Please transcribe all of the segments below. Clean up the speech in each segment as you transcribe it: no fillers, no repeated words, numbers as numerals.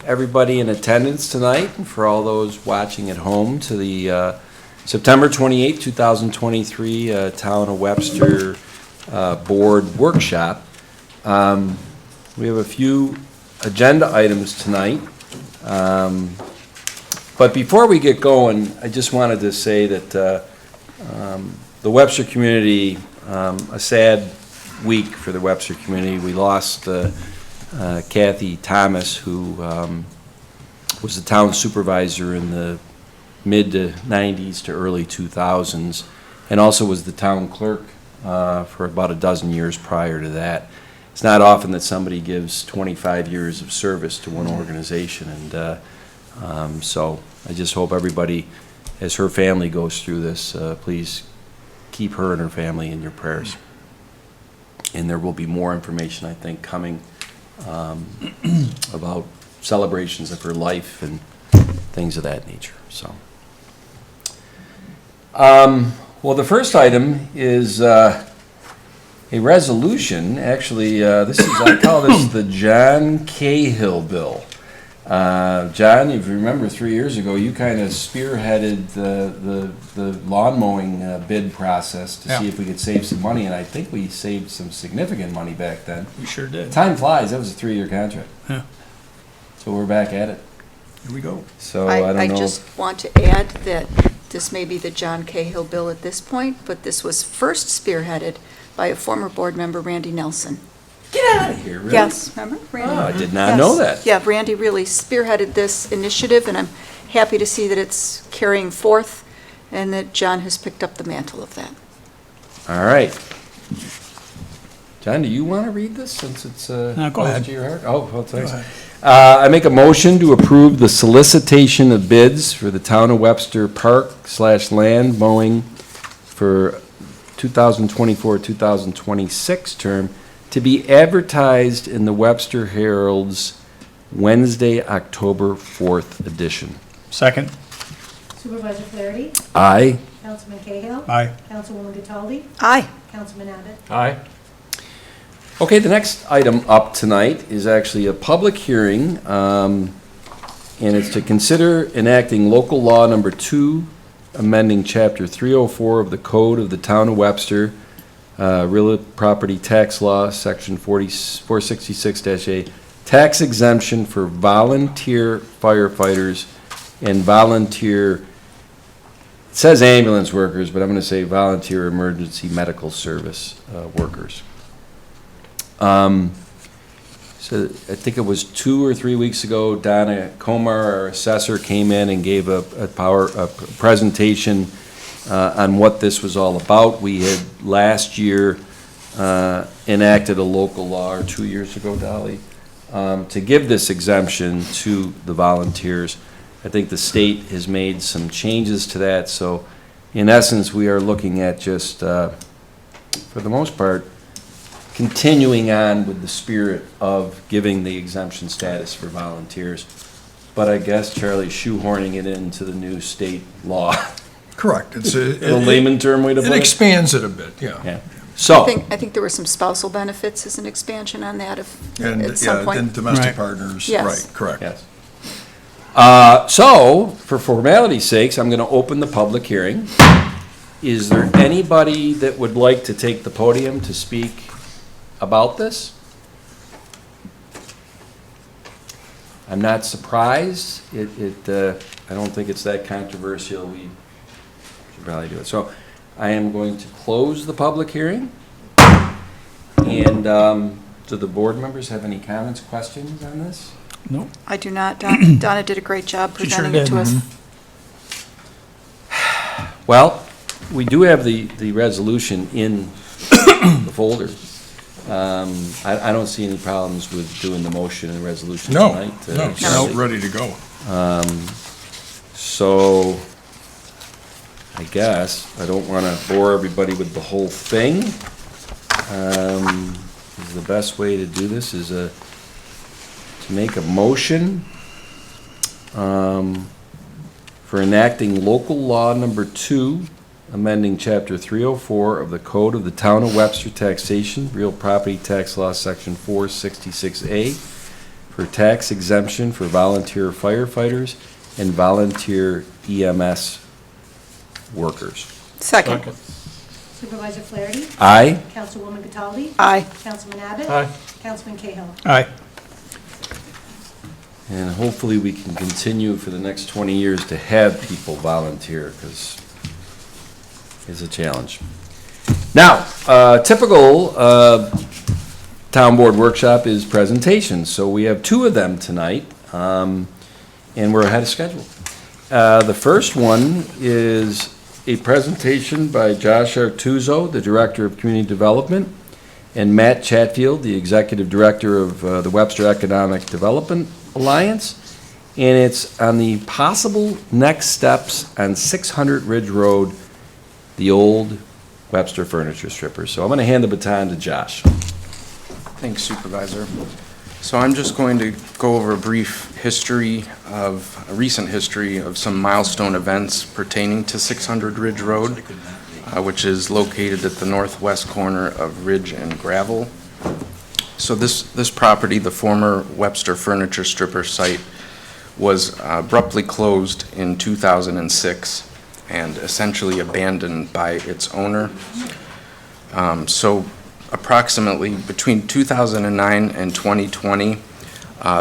everybody in attendance tonight, and for all those watching at home, to the September 28, 2023 Town of Webster Board Workshop. We have a few agenda items tonight. But before we get going, I just wanted to say that the Webster community, a sad week for the Webster community. We lost Kathy Thomas, who was the town supervisor in the mid to 90s to early 2000s, and also was the town clerk for about a dozen years prior to that. It's not often that somebody gives 25 years of service to one organization, and so I just hope everybody, as her family goes through this, please keep her and her family in your prayers. And there will be more information, I think, coming about celebrations of her life and things of that nature. So, well, the first item is a resolution. Actually, this is, I call this the John Cahill bill. John, if you remember 3 years ago, you kind of spearheaded the lawn mowing bid process to see if we could save some money, and I think we saved some significant money back then. We sure did. Time flies. That was a 3-year contract. Yeah. So we're back at it. Here we go. So I don't know. I just want to add that this may be the John Cahill bill at this point, but this was first spearheaded by a former board member, Randy Nelson. Get out of here, really? Yes, remember Randy? Oh, I did not know that. Yeah, Randy really spearheaded this initiative, and I'm happy to see that it's carrying forth and that John has picked up the mantle of that. All right. John, do you want to read this since it's go close ahead. to your heart? Oh, well, thanks. ahead. I make a motion to approve the solicitation of bids for the Town of Webster Park/land mowing for 2024-2026 term to be advertised in the Webster Herald's Wednesday, October 4th edition. Second. Supervisor Flaherty, Aye. Councilman Cahill, Aye. Councilwoman Cataldi, Aye. Councilman Abbott. Aye. Okay, the next item up tonight is actually a public hearing, and it's to consider enacting local law number 2, amending chapter 304 of the Code of the Town of Webster, real property tax law, section 466-A, tax exemption for volunteer firefighters and volunteer, it says ambulance workers, but I'm going to say volunteer emergency medical service workers. So I think it was 2 or 3 weeks ago, Donna Comar, our assessor, came in and gave a presentation on what this was all about. We had last year enacted a local law, or 2 years ago, Dolly, to give this exemption to the volunteers. I think the state has made some changes to that, so in essence, we are looking at just, for the most part, continuing on with the spirit of giving the exemption status for volunteers. But I guess Charlie's shoehorning it into the new state law. Correct. It's A layman term way to put it it? expands it a bit, yeah. Yeah. So, I think there were some spousal benefits as an expansion on that And, at some yeah, point. and domestic Right. partners, Yes. right, correct. yes. So, for formality's sakes, I'm going to open the public hearing. Is there anybody that would like to take the podium to speak about this? I'm not surprised. I don't think it's that controversial. We should probably do it. So I am going to close the public hearing. And do the board members have any comments, questions on this? No. I do not. Donna did a great job She sure presenting it did. to us. Well, we do have the resolution in the folder. I don't see any problems with doing the motion and resolution No, tonight. no, it's Charlie. ready to go. So, I guess, I don't want to bore everybody with the whole thing. The best way to do this is to make a motion for enacting local law number 2, amending chapter 304 of the Code of the Town of Webster Taxation, Real Property Tax Law, section 466A, for tax exemption for volunteer firefighters and volunteer EMS workers. Second. Supervisor Flaherty? Aye. Councilwoman Cataldi? Aye. Councilman Abbott? Aye. Councilman Cahill? Aye. And hopefully we can continue for the next 20 years to have people volunteer, because it's a challenge. Now, typical town board workshop is presentations, so we have 2 of them tonight, and we're ahead of schedule. The first one is a presentation by Josh Artuzo, the Director of Community Development, and Matt Chatfield, the Executive Director of the Webster Economic Development Alliance, and it's on the possible next steps on 600 Ridge Road, the old Webster Furniture Stripper. So I'm going to hand the baton to Josh. Thanks, Supervisor. So I'm just going to go over a brief history of, a recent history of some milestone events pertaining to 600 Ridge Road, which is located at the northwest corner of Ridge and Gravel. So this property, the former Webster Furniture Stripper site, was abruptly closed in 2006 and essentially abandoned by its owner. So approximately between 2009 and 2020,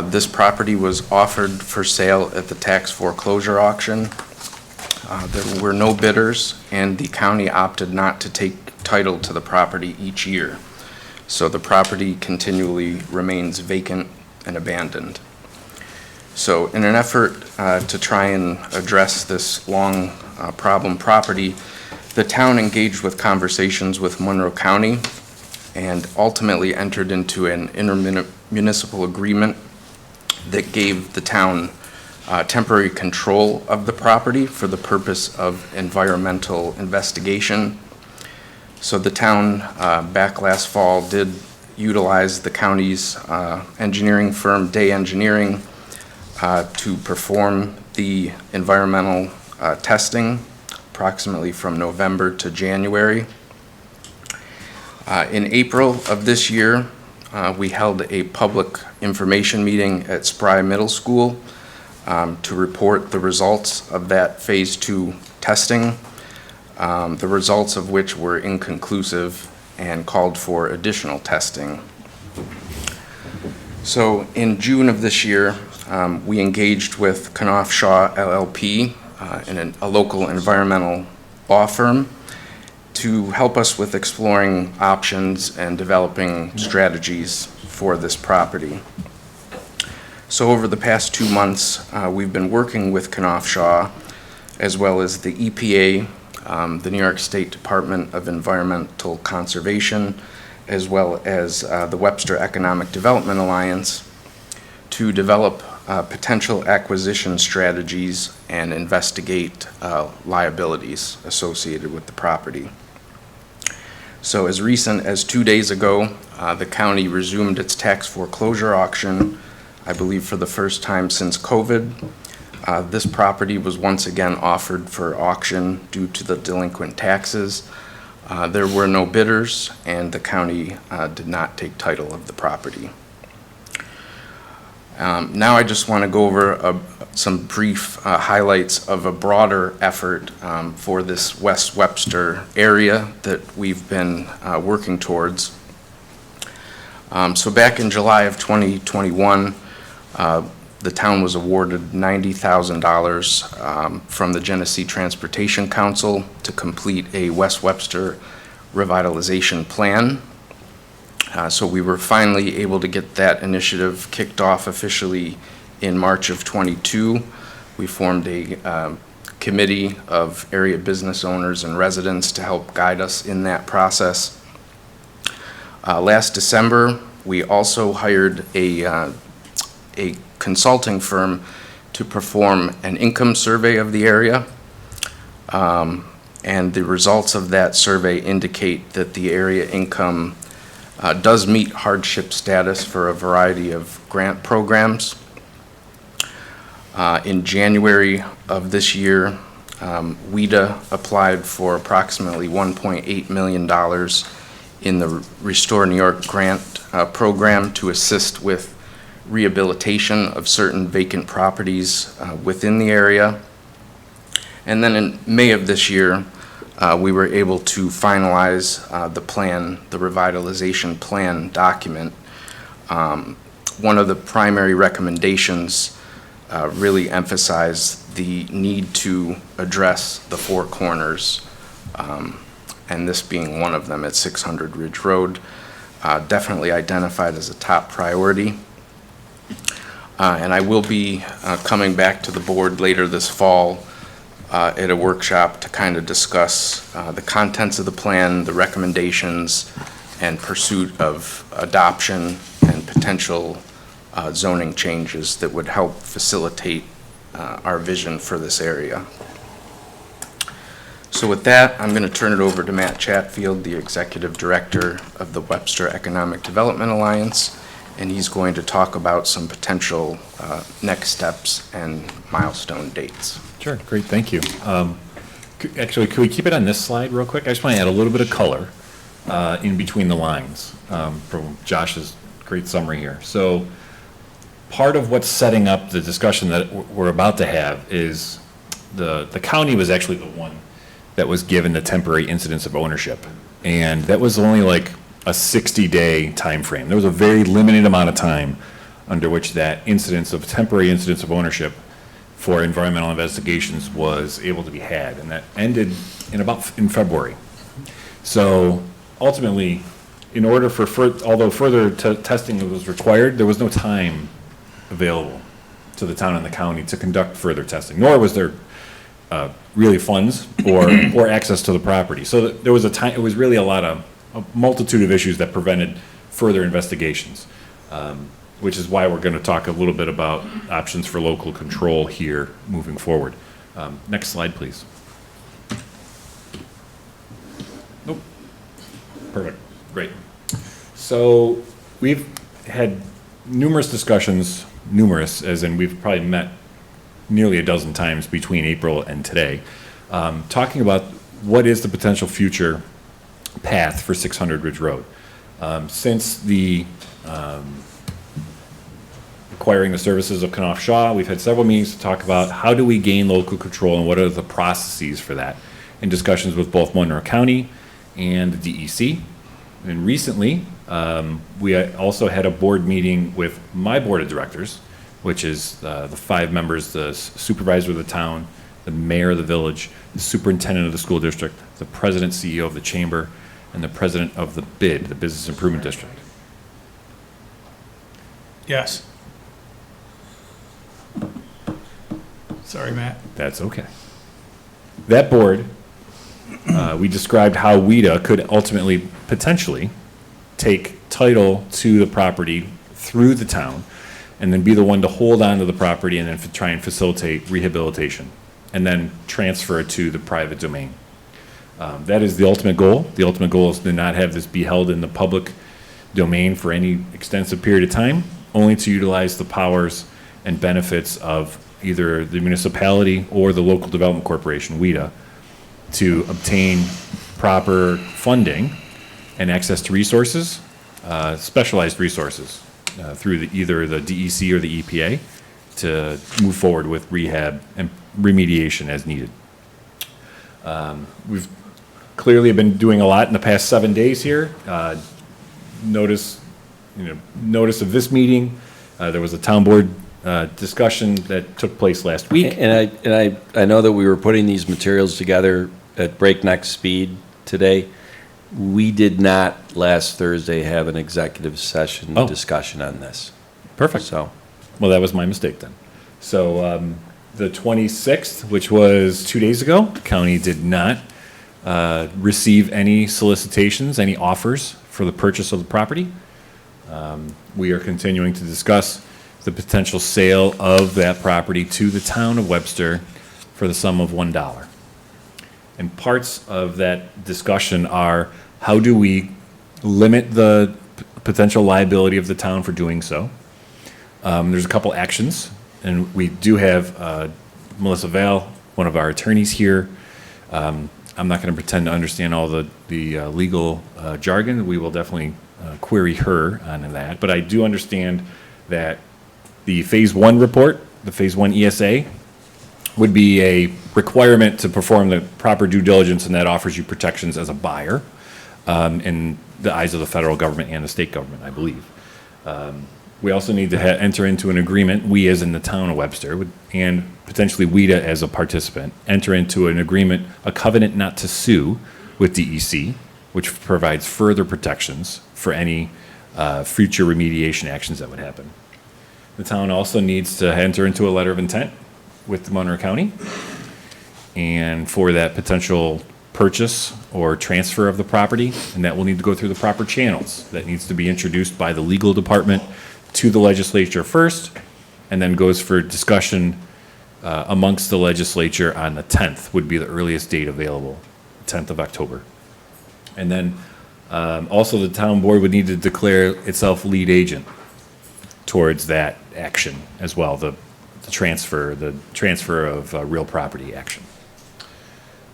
this property was offered for sale at the tax foreclosure auction. There were no bidders, and the county opted not to take title to the property each year. So the property continually remains vacant and abandoned. So in an effort to try and address this long problem property, the town engaged with conversations with Monroe County and ultimately entered into an intermunicipal agreement that gave the town temporary control of the property for the purpose of environmental investigation. So the town, back last fall, did utilize the county's engineering firm, Day Engineering, to perform the environmental testing approximately from November to January. In April of this year, we held a public information meeting at Spry Middle School to report the results of that Phase 2 testing, the results of which were inconclusive and called for additional testing. So in June of this year, we engaged with Knopf Shaw LLP, a local environmental law firm, to help us with exploring options and developing strategies for this property. So over the past 2 months, we've been working with Knopf Shaw, as well as the EPA, the New York State Department of Environmental Conservation, as well as the Webster Economic Development Alliance, to develop potential acquisition strategies and investigate liabilities associated with the property. So as recent as 2 days ago, the county resumed its tax foreclosure auction, I believe for the first time since COVID. This property was once again offered for auction due to the delinquent taxes. There were no bidders, and the county did not take title of the property. Now I just want to go over some brief highlights of a broader effort for this West Webster area that we've been working towards. So back in July of 2021, the town was awarded $90,000 from the Genesee Transportation Council to complete a West Webster revitalization plan. So we were finally able to get that initiative kicked off officially in March of '22. We formed a committee of area business owners and residents to help guide us in that process. Last December, we also hired a consulting firm to perform an income survey of the area. And the results of that survey indicate that the area income does meet hardship status for a variety of grant programs. In January of this year, WEDA applied for approximately $1.8 million in the Restore New York grant program to assist with rehabilitation of certain vacant properties within the area. And then in May of this year, we were able to finalize the plan, the revitalization plan document. One of the primary recommendations really emphasized the need to address the four corners, and this being one of them at 600 Ridge Road, definitely identified as a top priority. And I will be coming back to the board later this fall at a workshop to kind of discuss the contents of the plan, the recommendations, and pursuit of adoption and potential zoning changes that would help facilitate our vision for this area. So with that, I'm going to turn it over to Matt Chatfield, the Executive Director of the Webster Economic Development Alliance, and he's going to talk about some potential next steps and milestone dates. Sure, great, thank you. Actually, could we keep it on this slide real quick? I just want to add a little bit of color in between the lines from Josh's great summary here. So part of what's setting up the discussion that we're about to have is the county was actually the one that was given the temporary incidence of ownership. And that was only like a 60-day time frame. There was a very limited amount of time under which that temporary incidence of ownership for environmental investigations was able to be had, and that ended in February. So ultimately, in order for although further testing was required, there was no time available to the town and the county to conduct further testing, nor was there really funds or access to the property. So there was it was really a multitude of issues that prevented further investigations, which is why we're going to talk a little bit about options for local control here moving forward. Next slide, please. Nope. Perfect. Great. So we've had numerous discussions, as in we've probably met nearly a dozen times between April and today, talking about what is the potential future path for 600 Ridge Road. Since the acquiring the services of Knopf Shaw, we've had several meetings to talk about how do we gain local control and what are the processes for that, in discussions with both Monroe County and the DEC. And recently, we also had a board meeting with my board of directors, which is the 5 members, the supervisor of the town, the mayor of the village, the superintendent of the school district, the president, CEO of the chamber, and the president of the BID, the Business Improvement District. Yes. Sorry, Matt. That's okay. That board, we described how WIDA could ultimately, potentially, take title to the property through the town, and then be the one to hold on to the property and then try and facilitate rehabilitation, and then transfer it to the private domain. That is the ultimate goal. The ultimate goal is to not have this be held in the public domain for any extensive period of time, only to utilize the powers and benefits of either the municipality or the local development corporation, WIDA, to obtain proper funding and access to resources, specialized resources, through either the DEC or the EPA, to move forward with rehab and remediation as needed. We've clearly been doing a lot in the past 7 days here. Notice of this meeting. There was a town board discussion that took place last week. And I know that we were putting these materials together at breakneck speed today. We did not last Thursday have an executive session discussion on this. Perfect. So, Well, that was my mistake then. So the 26th, which was 2 days ago, the county did not receive any solicitations, any offers for the purchase of the property. We are continuing to discuss the potential sale of that property to the town of Webster for the sum of $1. And parts of that discussion are, how do we limit the potential liability of the town for doing so? There's a couple actions, and we do have Melissa Vale, one of our attorneys here. I'm not going to pretend to understand all the legal jargon. We will definitely query her on that. But I do understand that The Phase 1 report, the Phase 1 ESA, would be a requirement to perform the proper due diligence, and that offers you protections as a buyer in the eyes of the federal government and the state government, I believe. We also need to enter into an agreement, we as in the town of Webster, and potentially WEDA as a participant, enter into an agreement, a covenant not to sue with DEC, which provides further protections for any future remediation actions that would happen. The town also needs to enter into a letter of intent with Monroe County, and for that potential purchase or transfer of the property, and that will need to go through the proper channels. That needs to be introduced by the legal department to the legislature first, and then goes for discussion amongst the legislature on the 10th, would be the earliest date available, 10th of October. And then also the town board would need to declare itself lead agent towards that action as well, the transfer of real property action.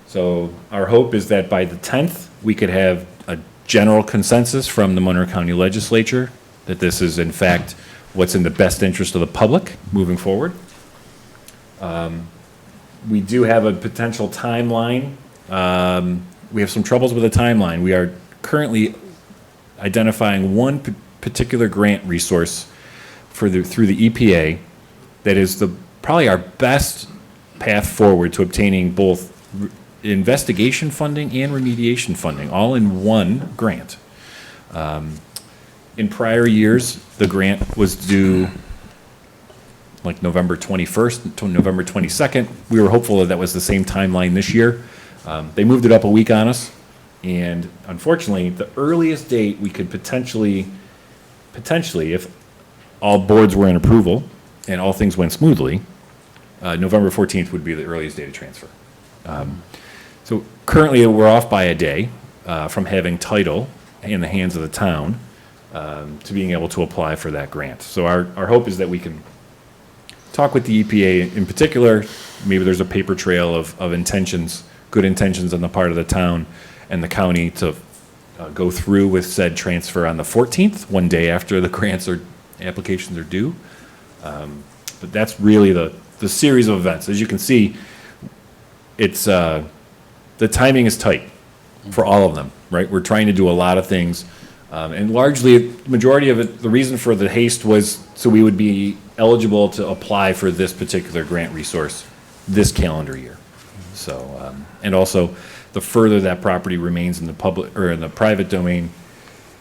So our hope is that by the 10th, we could have a general consensus from the Monroe County Legislature that this is in fact what's in the best interest of the public moving forward. We do have a potential timeline. We have some troubles with the timeline. We are currently identifying one particular grant resource through the EPA that is probably our best path forward to obtaining both investigation funding and remediation funding, all in one grant. In prior years, the grant was due like November 21st to November 22nd. We were hopeful that that was the same timeline this year. They moved it up a week on us, and unfortunately, the earliest date we could potentially, if all boards were in approval and all things went smoothly, November 14th would be the earliest date of transfer. So currently, we're off by a day from having title in the hands of the town to being able to apply for that grant. So our hope is that we can talk with the EPA in particular. Maybe there's a paper trail of intentions, good intentions on the part of the town and the county to go through with said transfer on the 14th, one day after the grants or applications are due. But that's really the series of events. As you can see, it's the timing is tight for all of them, right? We're trying to do a lot of things. And largely, the majority of it, the reason for the haste was so we would be eligible to apply for this particular grant resource this calendar year. So, and also, the further that property remains in the public or in the private domain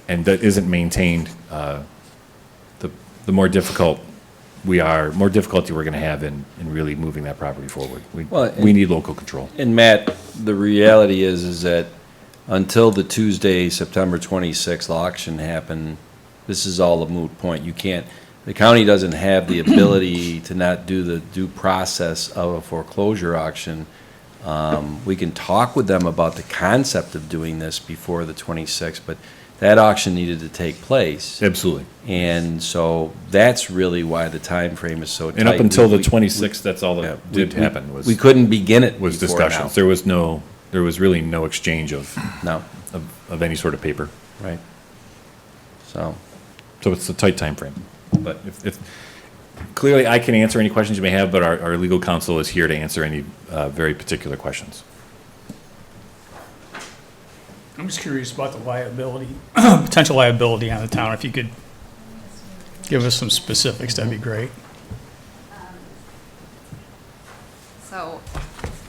and that isn't maintained, the more difficult more difficulty we're going to have in really moving that property forward. We need local control. And Matt, the reality is that until the Tuesday, September 26th auction happened, this is all a moot point. The county doesn't have the ability to not do the due process of a foreclosure auction. We can talk with them about the concept of doing this before the 26th, but that auction needed to take place. Absolutely. And so that's really why the time frame is so tight. And up until the 26th, that's all that did happen was. We couldn't begin it was before now. discussions. There was really no exchange of any sort of paper. Right. So it's a tight time frame. But if clearly I can answer any questions you may have, but our legal counsel is here to answer any very particular questions. I'm just curious about the liability, potential liability on the town. If you could give us some specifics, that'd be great. So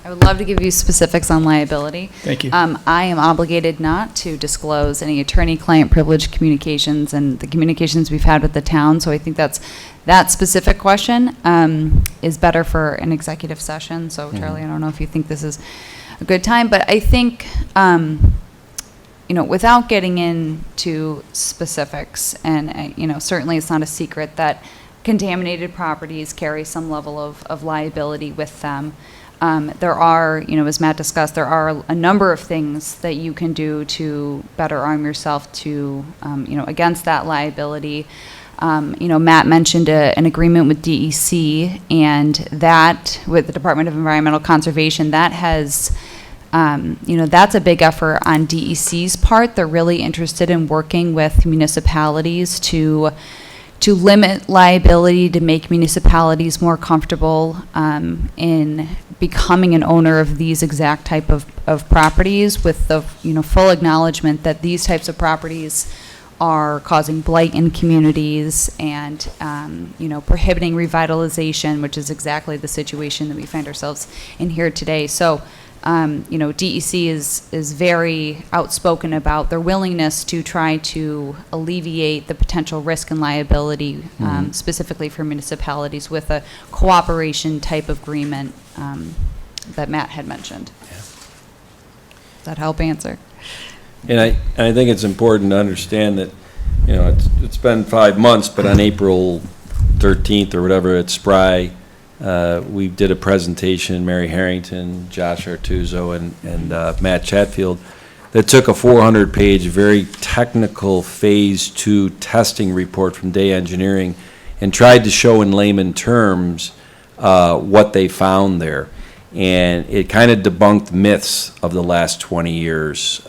I would love to give you specifics on liability. Thank you. I am obligated not to disclose any attorney-client privilege communications and the communications we've had with the town, so I think that specific question is better for an executive session. So Charlie, I don't know if you think this is a good time, but I think, without getting into specifics, and, certainly it's not a secret that contaminated properties carry some level of liability with them. There are, as Matt discussed, there are a number of things that you can do to better arm yourself to, against that liability. Matt mentioned an agreement with DEC, and that, with the Department of Environmental Conservation, that has, that's a big effort on DEC's part. They're really interested in working with municipalities to to limit liability, to make municipalities more comfortable in becoming an owner of these exact type of properties, with the, full acknowledgement that these types of properties are causing blight in communities and, prohibiting revitalization, which is exactly the situation that we find ourselves in here today. So, DEC is very outspoken about their willingness to try to alleviate the potential risk and liability, specifically for municipalities, with a cooperation type of agreement that Matt had mentioned. Does that help answer? And I think it's important to understand that, it's been 5 months, but on April 13th or whatever at SPRI, we did a presentation, Mary Harrington, Josh Artuzo, and Matt Chatfield, that took a 400-page, very technical Phase 2 testing report from Day Engineering and tried to show in layman terms what they found there. And it kind of debunked myths of the last 20 years.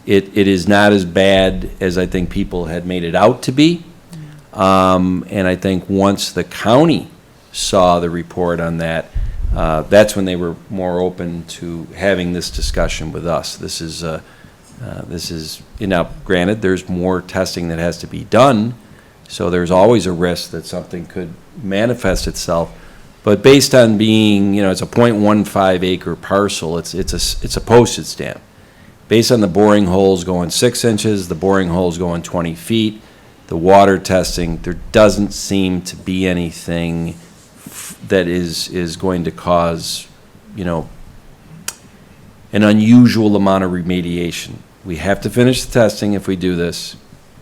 It is not as bad as I think people had made it out to be. And I think once the county saw the report on that, that's when they were more open to having this discussion with us. This is, granted, there's more testing that has to be done, so there's always a risk that something could manifest itself. But based on being, it's a 0.15 acre parcel, it's a postage stamp. Based on the boring holes going 6 inches, the boring holes going 20 feet, the water testing, there doesn't seem to be anything that is going to cause, an unusual amount of remediation. We have to finish the testing. If we do this,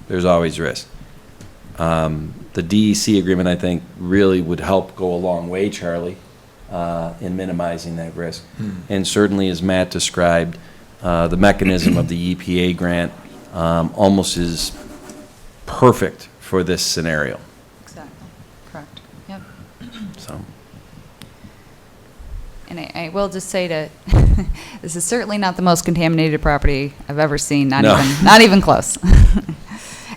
there's always risk. The DEC agreement, I think, really would help go a long way, Charlie, in minimizing that risk. And certainly, as Matt described, the mechanism of the EPA grant almost is perfect for this scenario. Exactly. Correct. Yep. So, And I will just say this is certainly not the most contaminated property I've ever seen, not even close.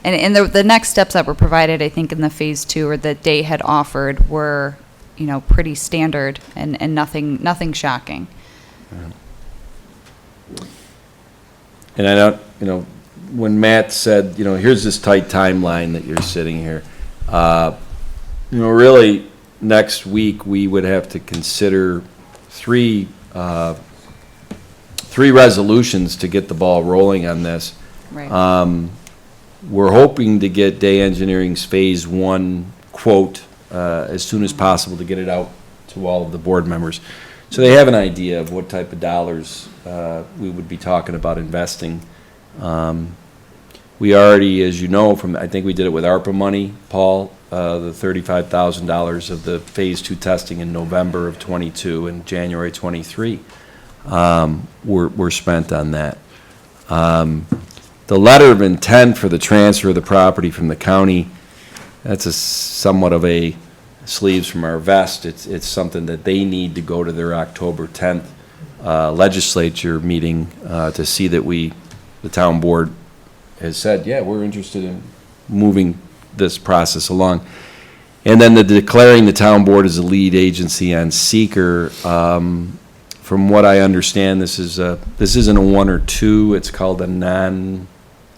And the next steps that were provided, I think, in the Phase 2 or that Day had offered were, pretty standard and nothing shocking. and I don't, when Matt said, here's this tight timeline that you're sitting here, really, next week, we would have to consider three resolutions to get the ball rolling on this. Right. We're hoping to get Day Engineering's Phase 1 quote as soon as possible to get it out to all of the board members. So they have an idea of what type of dollars we would be talking about investing. We already, as you know, I think we did it with ARPA money, Paul, the $35,000 of the Phase 2 testing in November of '22 and January '23 were spent on that. The letter of intent for the transfer of the property from the county, that's somewhat of a sleeves from our vest. It's something that they need to go to their October 10th legislature meeting to see that the town board has said, yeah, we're interested in moving this process along. And then declaring the town board as a lead agency on seeker. From what I understand, this isn't a 1 or 2. It's called a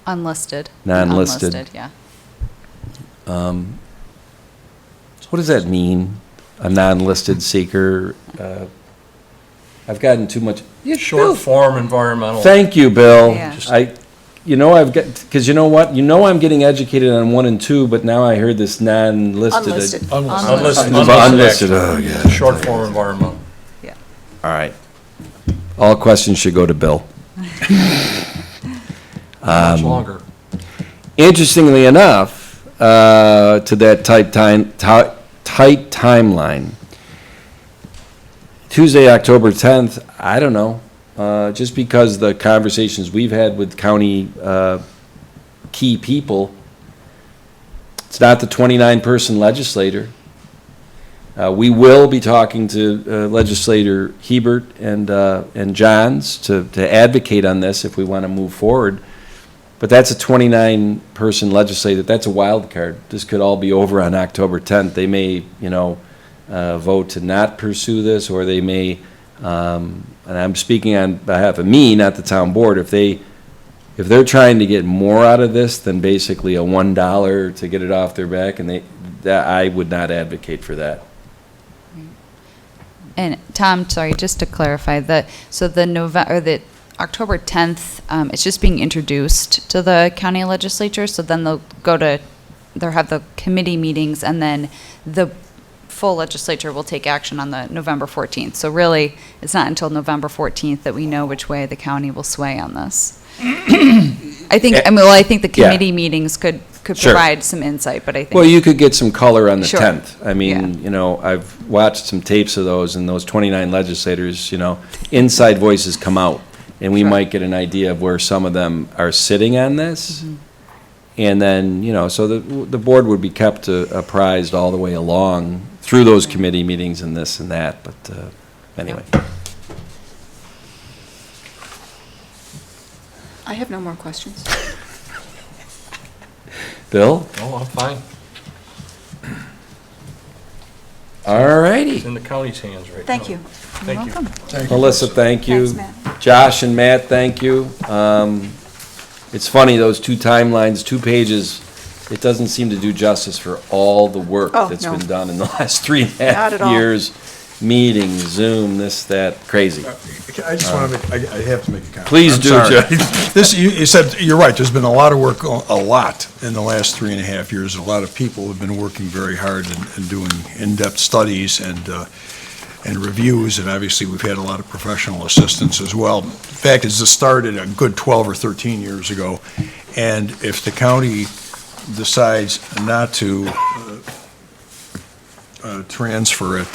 Unlisted. Non-listed. Unlisted, yeah. So what does that mean? A non-listed seeker? I've gotten too much. Yeah, Short Bill. form environmental. Thank you, Bill. Yeah. Because you know what? I'm getting educated on 1 and 2, but now I heard this non-listed. Unlisted. Unlisted. Unlisted, oh, yeah. Short form environmental. All right. All questions should go to Bill. Much longer. Interestingly enough, to that tight timeline, Tuesday, October 10th, I don't know, just because the conversations we've had with county key people, it's not the 29-person legislator. We will be talking to Legislator Hebert and Johns to advocate on this if we want to move forward. But that's a 29-person legislature, that's a wild card. This could all be over on October 10th. They may, vote to not pursue this, or they may, and I'm speaking on behalf of me, not the town board, if they're trying to get more out of this than basically a $1 to get it off their back, and I would not advocate for that. And Tom, sorry, just to clarify, the October 10th, it's just being introduced to the county legislature, so then they'll have the committee meetings, and then the full legislature will take action on the November 14th. So really, it's not until November 14th that we know which way the county will sway on this. I think the committee meetings could Sure. provide some insight, but I think. Well, you could get some color on the Sure. 10th. I mean, I've watched some tapes of those, and those 29 legislators, inside voices come out, and we Sure. might get an idea of where some of them are sitting on this. And then, so the board would be kept apprised all the way along through those committee meetings and this and that, but anyway. I have no more questions. Bill? Oh, I'm fine. All righty. It's in the county's hands right now. Thank you. You're welcome. Melissa, thank you. Thanks, Matt. Josh and Matt, thank you. It's funny, those two timelines, 2 pages, it doesn't seem to do justice for all the work Oh, that's no. been done in the last 3.5 Not at all. years. Meetings, Zoom, this, that, crazy. I just want to make, I have to make a comment. Please I'm do, sorry. Jeff. This, you said, you're right, there's been a lot of work, a lot in the last 3.5 years. A lot of people have been working very hard and doing in-depth studies and reviews, and obviously, we've had a lot of professional assistance as well. The fact is, this started a good 12 or 13 years ago, and if the county decides not to transfer it,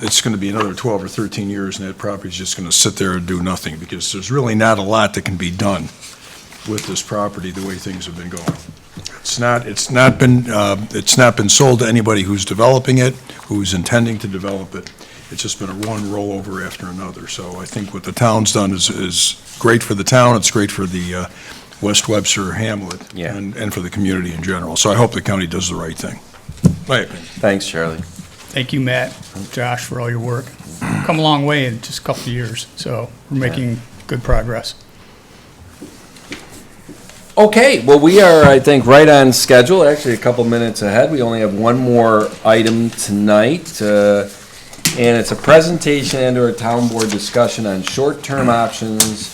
it's going to be another 12 or 13 years, and that property's just going to sit there and do nothing, because there's really not a lot that can be done with this property, the way things have been going. It's not been sold to anybody who's developing it, who's intending to develop it. It's just been a one rollover after another. So I think what the town's done is great for the town, it's great for the West Webster hamlet, Yeah. and for the community in general. So I hope the county does the right thing. My opinion. Thanks, Charlie. Thank you, Matt, Josh, for all your work. Come a long way in just a couple of years, so we're making good progress. Okay, well, we are, I think, right on schedule, actually a couple minutes ahead. We only have one more item tonight, and it's a presentation and/or a town board discussion on short-term options.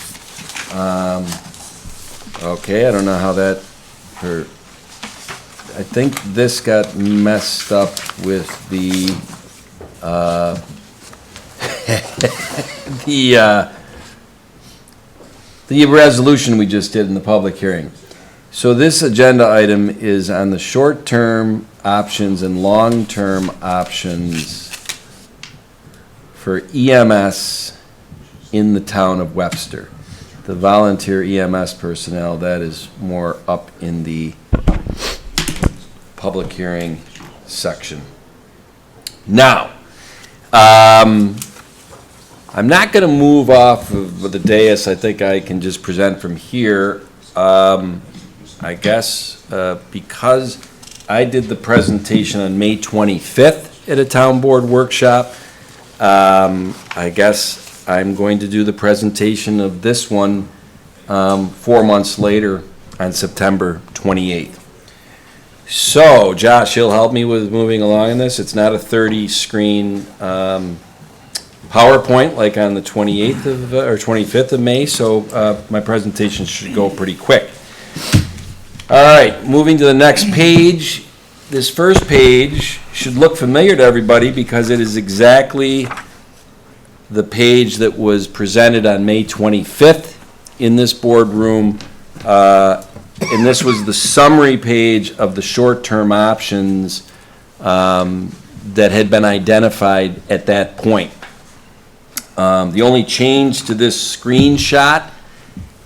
Okay, I don't know how that, I think this got messed up with the the resolution we just did in the public hearing. So this agenda item is on the short-term options and long-term options for EMS in the town of Webster. The volunteer EMS personnel, that is more up in the public hearing section. Now, I'm not going to move off of the dais. I think I can just present from here. I guess because I did the presentation on May 25th at a town board workshop, I guess I'm going to do the presentation of this one 4 months later on September 28th. So, Josh, you'll help me with moving along in this. It's not a 30-screen PowerPoint like on the 28th of, or 25th of May, so my presentation should go pretty quick. All right, moving to the next page. This first page should look familiar to everybody because it is exactly the page that was presented on May 25th in this boardroom. And this was the summary page of the short-term options that had been identified at that point. The only change to this screenshot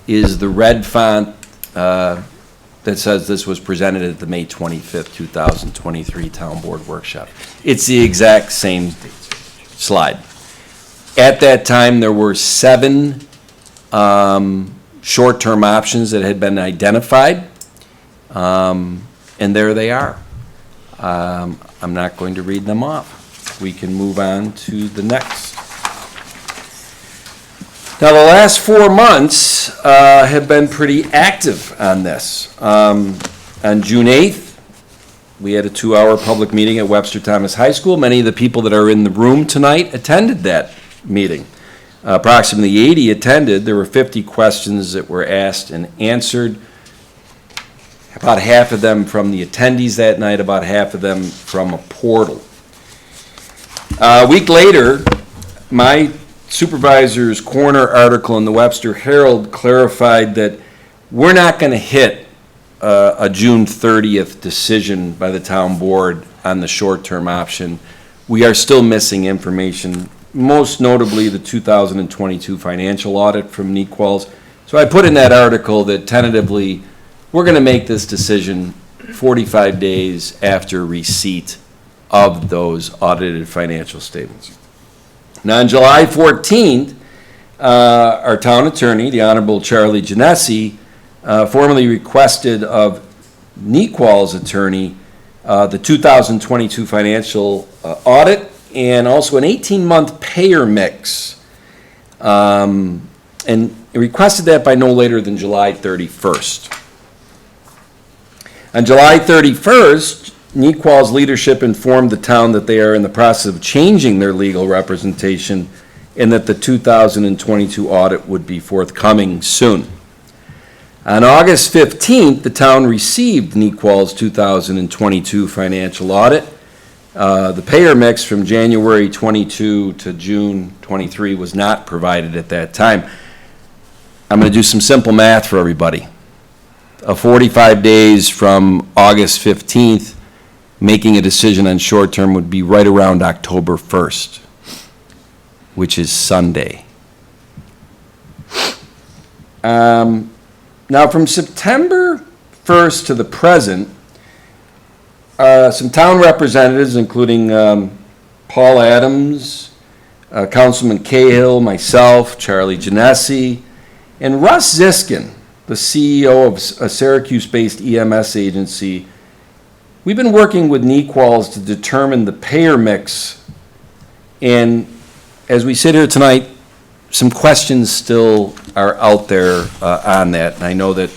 is the red font that says this was presented at the May 25th, 2023 Town Board Workshop. It's the exact same slide. At that time, there were 7 short-term options that had been identified, and there they are. I'm not going to read them off. We can move on to the next. Now, the last 4 months have been pretty active on this. On June 8th, we had a 2-hour public meeting at Webster Thomas High School. Many of the people that are in the room tonight attended that meeting. Approximately 80 attended. There were 50 questions that were asked and answered. About half of them from the attendees that night, about half of them from a portal. A week later, my Supervisor's Corner article in the Webster Herald clarified that we're not going to hit a June 30th decision by the town board on the short-term option. We are still missing information, most notably the 2022 financial audit from NEQUALS. So I put in that article that tentatively, we're going to make this decision 45 days after receipt of those audited financial statements. Now, on July 14th, our town attorney, the Honorable Charlie Genesi, formally requested of NEQUAL's attorney the 2022 financial audit and also an 18-month payer mix, and requested that by no later than July 31st. On July 31st, NEQUAL's leadership informed the town that they are in the process of changing their legal representation and that the 2022 audit would be forthcoming soon. On August 15th, the town received NEQUAL's 2022 financial audit. The payer mix from January 22 to June 23 was not provided at that time. I'm going to do some simple math for everybody. 45 days from August 15th, making a decision on short-term would be right around October 1st, which is Sunday. Now, from September 1st to the present, some town representatives, including Paul Adams, Councilman Cahill, myself, Charlie Genesi, and Russ Ziskin, the CEO of a Syracuse-based EMS agency, we've been working with NEQUALS to determine the payer mix, and as we sit here tonight, some questions still are out there on that, and I know that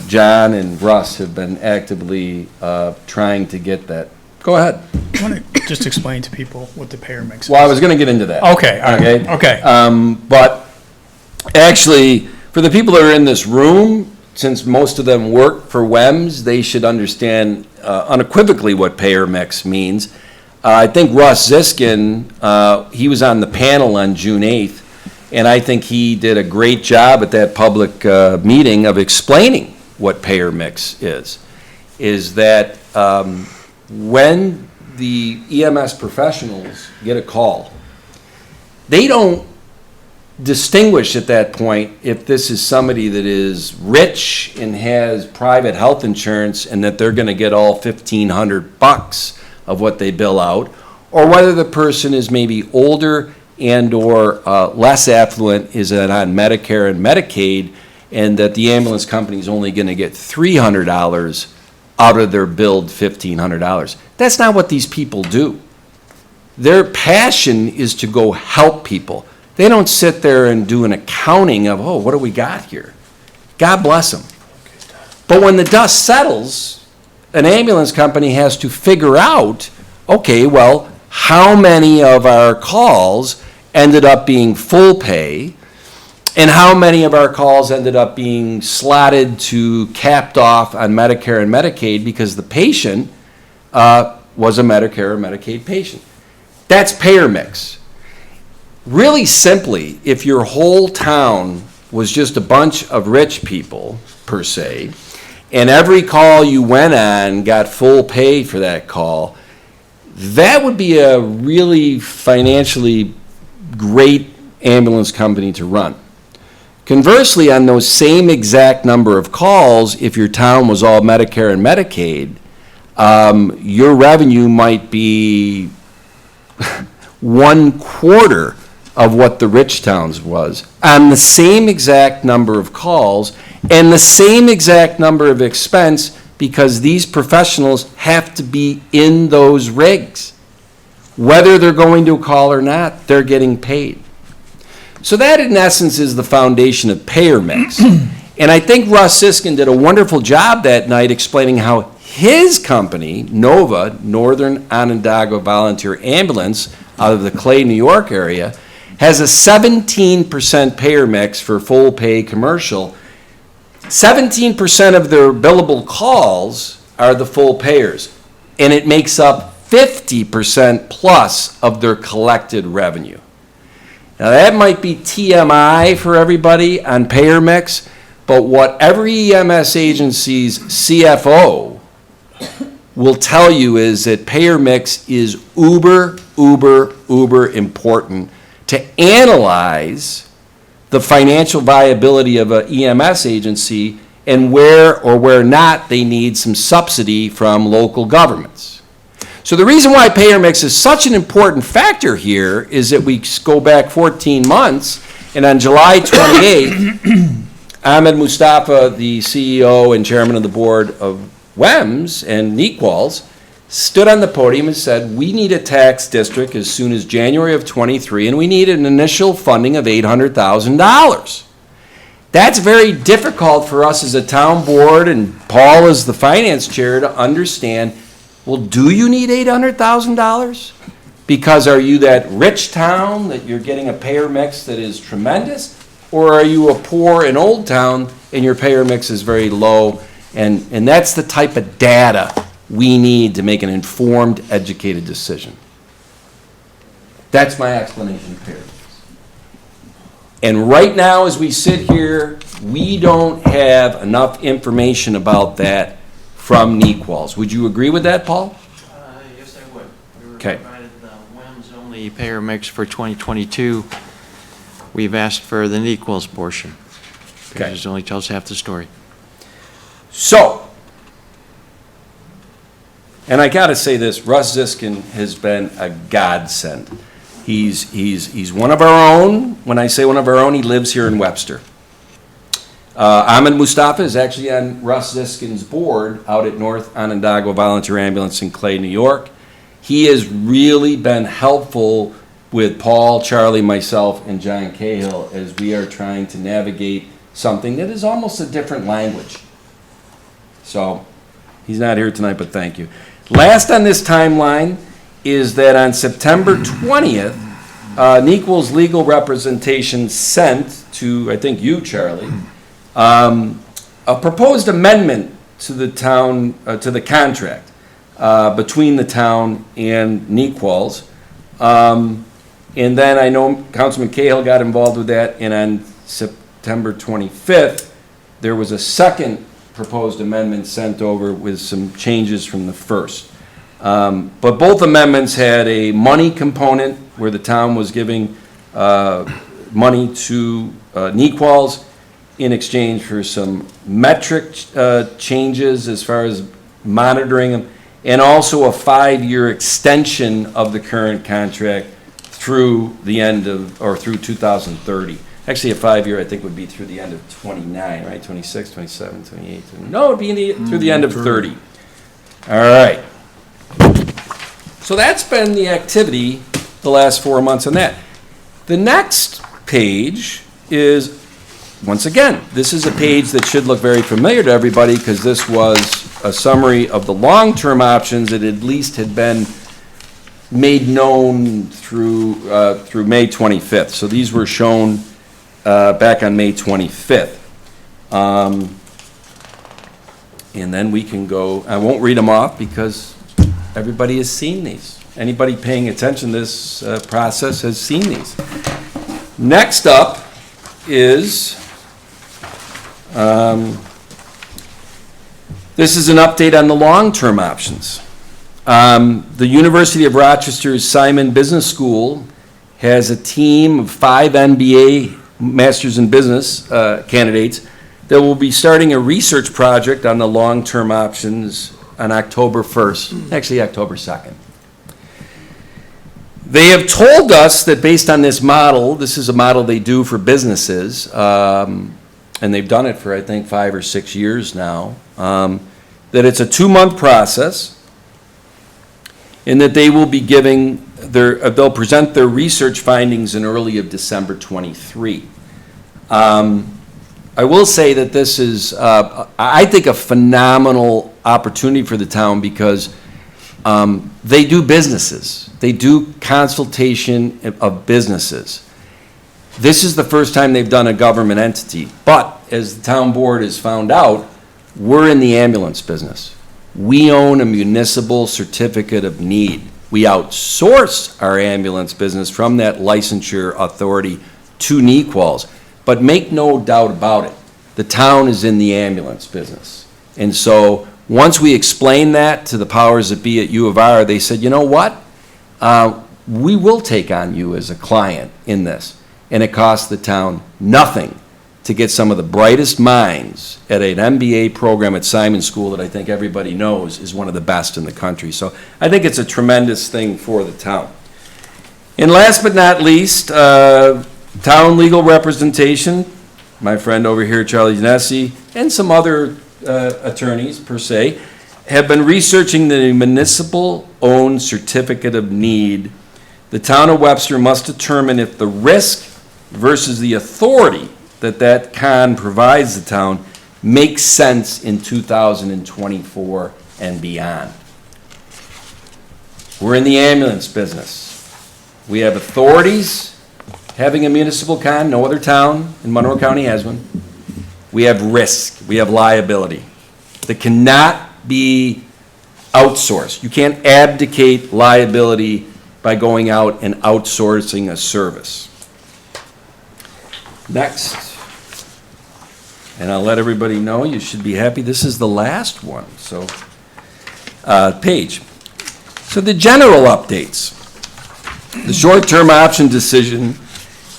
John and Russ have been actively trying to get that. Go ahead. I want to just explain to people what the payer mix is. Well, I was going to get into that. Okay, all right, okay. But actually, for the people that are in this room, since most of them work for WEMS, they should understand unequivocally what payer mix means. I think Russ Ziskin, he was on the panel on June 8th, and I think he did a great job at that public meeting of explaining what payer mix is that when the EMS professionals get a call, they don't distinguish at that point if this is somebody that is rich and has private health insurance and that they're going to get all $1,500 of what they bill out, or whether the person is maybe older and or less affluent, is on Medicare and Medicaid, and that the ambulance company is only going to get $300 out of their billed $1,500. That's not what these people do. Their passion is to go help people. They don't sit there and do an accounting of, oh, what do we got here? God bless them. But when the dust settles, an ambulance company has to figure out, okay, well, how many of our calls ended up being full pay, and how many of our calls ended up being slotted to capped off on Medicare and Medicaid because the patient was a Medicare or Medicaid patient. That's payer mix. Really simply, if your whole town was just a bunch of rich people, per se, and every call you went on got full pay for that call, that would be a really financially great ambulance company to run. Conversely, on those same exact number of calls, if your town was all Medicare and Medicaid, your revenue might be 1/4 of what the rich towns was, on the same exact number of calls and the same exact number of expense, because these professionals have to be in those rigs. Whether they're going to a call or not, they're getting paid. So that, in essence, is the foundation of payer mix. And I think Russ Siskin did a wonderful job that night explaining how his company, Nova, Northern Onondaga Volunteer Ambulance, out of the Clay, New York area, has a 17% payer mix for full pay commercial. 17% of their billable calls are the full payers, and it makes up 50% plus of their collected revenue. Now, that might be TMI for everybody on payer mix, but what every EMS agency's CFO will tell you is that payer mix is uber important to analyze the financial viability of an EMS agency and where or where not they need some subsidy from local governments. So the reason why payer mix is such an important factor here is that we go back 14 months, and on July 28th, Ahmed Mustafa, the CEO and chairman of the board of WEMS and Nequals, stood on the podium and said, we need a tax district as soon as January of 23, and we need an initial funding of $800,000. That's very difficult for us as a town board, and Paul as the finance chair, to understand, well, do you need $800,000? Because are you that rich town that you're getting a payer mix that is tremendous? Or are you a poor and old town and your payer mix is very low? And that's the type of data we need to make an informed, educated decision. That's my explanation of payer mix. And right now, as we sit here, we don't have enough information about that from Nequals. Would you agree with that, Paul? Yes, I would. We were Okay. provided the WEMS only payer mix for 2022. We've asked for the Nequals portion, Okay. because it only tells half the story. So, and I gotta say this, Russ Ziskin has been a godsend. He's one of our own. When I say one of our own, he lives here in Webster. Ahmed Mustafa is actually on Russ Ziskin's board out at North Onondaga Volunteer Ambulance in Clay, New York. He has really been helpful with Paul, Charlie, myself, and John Cahill as we are trying to navigate something that is almost a different language. So, he's not here tonight, but thank you. Last on this timeline is that on September 20th, Nequals legal representation sent to, I think you, Charlie, a proposed amendment to the town, to the contract between the town and Nequals. And then I know Councilman Cahill got involved with that, and on September 25th, there was a second proposed amendment sent over with some changes from the first. But both amendments had a money component where the town was giving money to Nequals in exchange for some metric changes as far as monitoring them, and also a 5-year extension of the current contract through the end of, or through 2030. Actually, a 5-year, I think, would be through the end of 29, right? 26, 27, 28. No, it'd be through the end of 30. All right. So that's been the activity the last 4 months on that. The next page is, once again, this is a page that should look very familiar to everybody because this was a summary of the long-term options that at least had been made known through May 25th. So these were shown back on May 25th. And then we can go, I won't read them off because everybody has seen these. Anybody paying attention to this process has seen these. Next up is, this is an update on the long-term options. The University of Rochester's Simon Business School has a team of 5 MBA, Masters in Business candidates that will be starting a research project on the long-term options on October 1st, actually October 2nd. They have told us that based on this model, this is a model they do for businesses, and they've done it for, I think, 5 or 6 years now, that it's a 2-month process, and that they will be giving they'll present their research findings in early of December 23. I will say that this is, I think, a phenomenal opportunity for the town because they do businesses. They do consultation of businesses. This is the first time they've done a government entity, but as the town board has found out, we're in the ambulance business. We own a municipal certificate of need. We outsource our ambulance business from that licensure authority to NEQUALS. But make no doubt about it, the town is in the ambulance business. And so once we explained that to the powers that be at U of R, they said, you know what? We will take on you as a client in this. And it costs the town nothing to get some of the brightest minds at an MBA program at Simon School that I think everybody knows is one of the best in the country. So I think it's a tremendous thing for the town. And last but not least, town legal representation, my friend over here, Charlie Genesi, and some other attorneys, per se, have been researching the municipal-owned certificate of need. The town of Webster must determine if the risk versus the authority that con provides the town makes sense in 2024 and beyond. We're in the ambulance business. We have authorities having a municipal con. No other town in Monroe County has one. We have risk. We have liability that cannot be outsourced. You can't abdicate liability by going out and outsourcing a service. Next. And I'll let everybody know, you should be happy, this is the last one, so, page. So the general updates. The short-term option decision,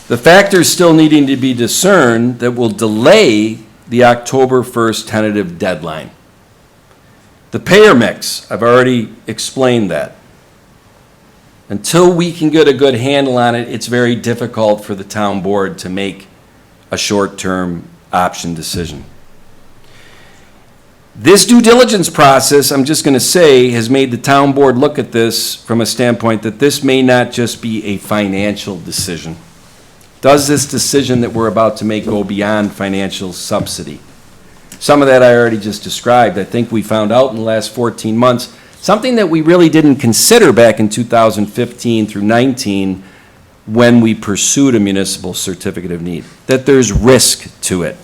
the factors still needing to be discerned that will delay the October 1st tentative deadline. The payer mix, I've already explained that. Until we can get a good handle on it, it's very difficult for the town board to make a short-term option decision. This due diligence process, I'm just going to say, has made the town board look at this from a standpoint that this may not just be a financial decision. Does this decision that we're about to make go beyond financial subsidy? Some of that I already just described. I think we found out in the last 14 months, something that we really didn't consider back in 2015 through 19 when we pursued a municipal certificate of need, that there's risk to it.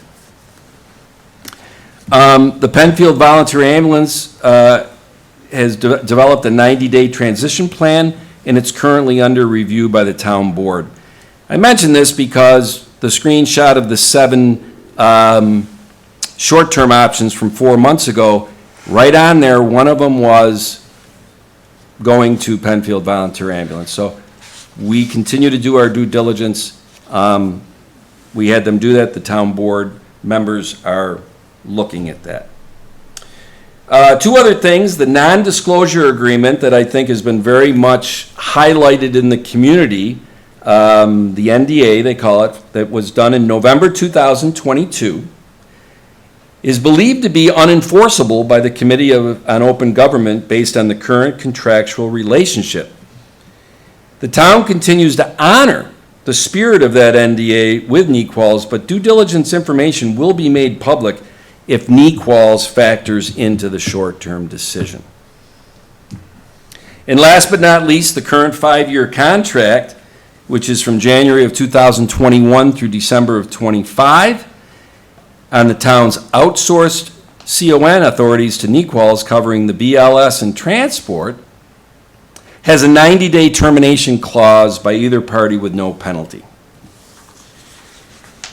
The Penfield Volunteer Ambulance has developed a 90-day transition plan, and it's currently under review by the town board. I mention this because the screenshot of the 7 short-term options from 4 months ago, right on there, one of them was going to Penfield Volunteer Ambulance. So we continue to do our due diligence. We had them do that. The town board members are looking at that. 2 other things, the non-disclosure agreement that I think has been very much highlighted in the community, the NDA, they call it, that was done in November 2022, is believed to be unenforceable by the Committee on Open Government based on the current contractual relationship. The town continues to honor the spirit of that NDA with NEQUALS, but due diligence information will be made public if NEQUALS factors into the short-term decision. And last but not least, the current 5-year contract, which is from January of 2021 through December of 25, on the town's outsourced CON authorities to NEQUALS covering the BLS and transport, has a 90-day termination clause by either party with no penalty.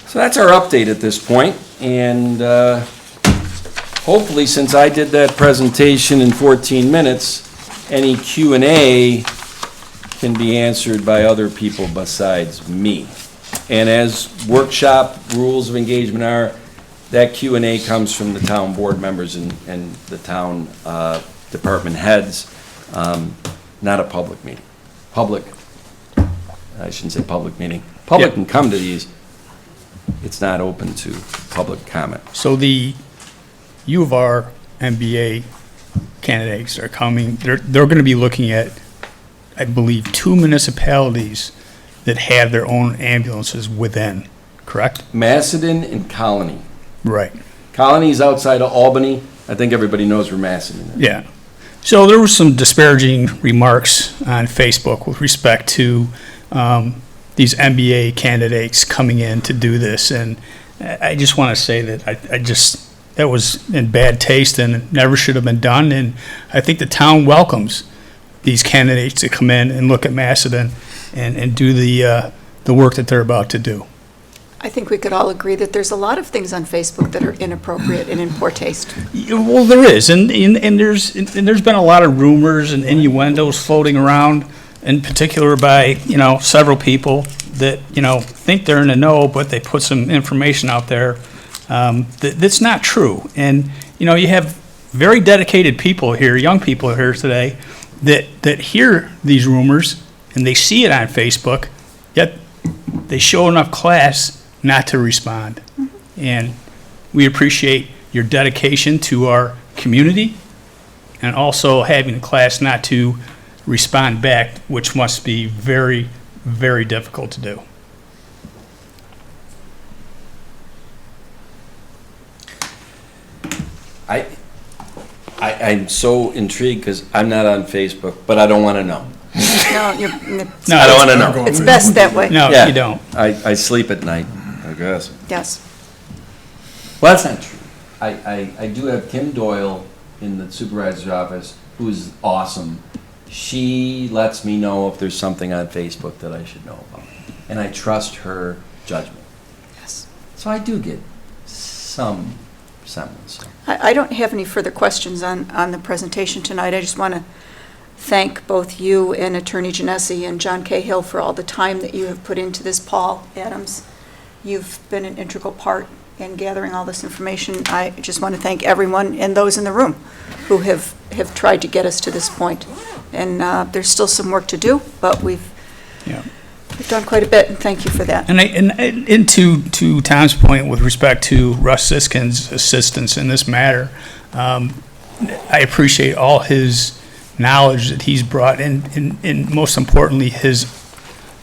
So that's our update at this point, and hopefully, since I did that presentation in 14 minutes, any Q&A can be answered by other people besides me. And as workshop rules of engagement are, that Q&A comes from the town board members and the town department heads, not a public meeting. Public I shouldn't say public meeting. Public Yeah. can come to these. It's not open to public comment. So the U of R MBA candidates are coming, they're going to be looking at, I believe, 2 municipalities that have their own ambulances within, correct? Macedon and Colony. Right. Colony's outside of Albany. I think everybody knows where Macedon is. Yeah. So there were some disparaging remarks on Facebook with respect to these MBA candidates coming in to do this. And I just want to say that that was in bad taste and never should have been done. And I think the town welcomes these candidates to come in and look at Macedon and do the work that they're about to do. I think we could all agree that there's a lot of things on Facebook that are inappropriate and in poor taste. Well, there is, and there's been a lot of rumors and innuendos floating around, in particular by, several people that, think they're in the know, but they put some information out there that's not true. And, you have very dedicated people here, young people here today, that hear these rumors and they see it on Facebook, yet they show enough class not to respond. And we appreciate your dedication to our community and also having the class not to respond back, which must be very, very difficult to do. I'm so intrigued because I'm not on Facebook, but I don't want to know. No, No, I don't want to know. it's best that way. No, Yeah. you don't. I sleep at night, I guess. Yes. Well, that's not true. I do have Kim Doyle in the supervisor's office, who is awesome. She lets me know if there's something on Facebook that I should know about. And I trust her judgment. Yes. So I do get some semblance. I don't have any further questions on the presentation tonight. I just want to thank both you and Attorney Genesi and John Cahill for all the time that you have put into this. Paul Adams, you've been an integral part in gathering all this information. I just want to thank everyone and those in the room who have tried to get us to this point. And there's still some work to do, but we've done quite a bit, and thank you for that. And to Tom's point with respect to Russ Siskin's assistance in this matter, I appreciate all his knowledge that he's brought in, and most importantly, his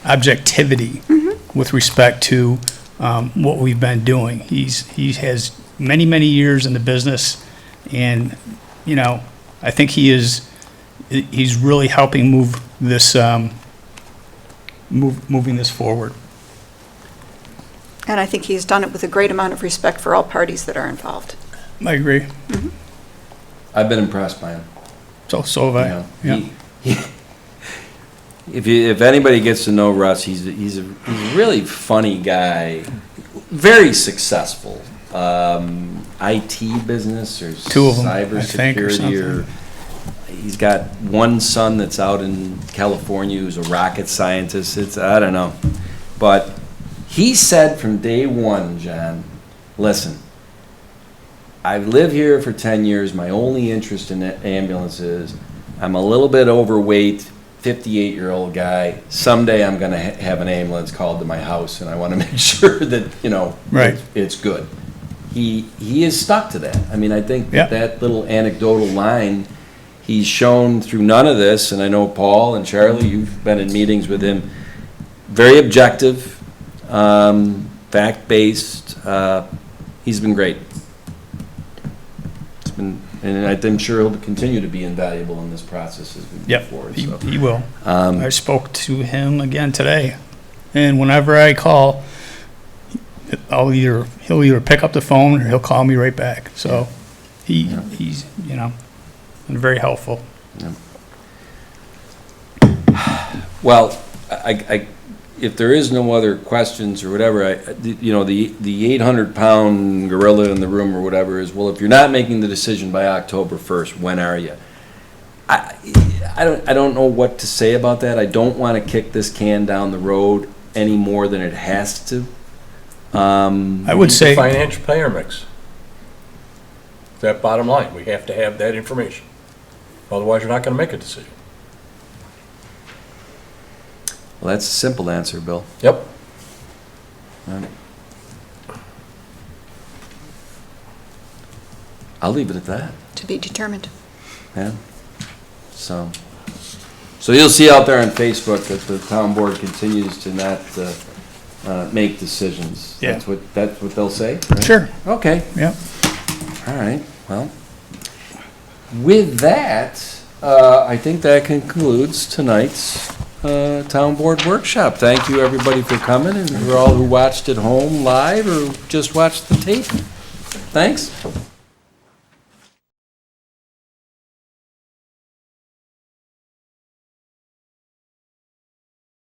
objectivity with respect to what we've been doing. He has many, many years in the business, and, I think he's really helping move this, moving this forward. And I think he's done it with a great amount of respect for all parties that are involved. I agree. I've been impressed by him. So have I. Yeah. If anybody gets to know Russ, he's a really funny guy, very successful. IT business or Two of them, I think, or cybersecurity, or he's got one son that's out in California who's a rocket scientist. I don't know, but he said from day one, John, listen, I live here for 10 years. My only interest in ambulances. I'm a little bit overweight, 58-year-old guy. Someday I'm going to have an ambulance called to my house, and I want to make sure that, Right. it's good. He is stuck to that. I mean, I think Yeah. that little anecdotal line, he's shown through none of this, and I know Paul and Charlie, you've been in meetings with him, very objective, fact-based. He's been great. And I'm sure he'll continue to be invaluable in this process as we move Yep, forward. he So. he will. I spoke to him again today, and whenever I call, he'll either pick up the phone or he'll call me right back. So he's been very helpful. Well, if there is no other questions or whatever, the 800-pound gorilla in the room or whatever is, well, if you're not making the decision by October 1st, when are you? I don't know what to say about that. I don't want to kick this can down the road any more than it has to. I would The say, financial payer mix. That bottom line, we have to have that information. Otherwise, you're not going to make a decision. Well, that's a simple answer, Bill. Yep. I'll leave it at that, To be determined. yeah. So you'll see out there on Facebook that the town board continues to not make decisions. Yeah. That's what they'll say? right? Sure, Okay, yeah. all right, well. With that, I think that concludes tonight's town board workshop. Thank you, everybody, for coming, and for all who watched at home live or just watched the tape. Thanks.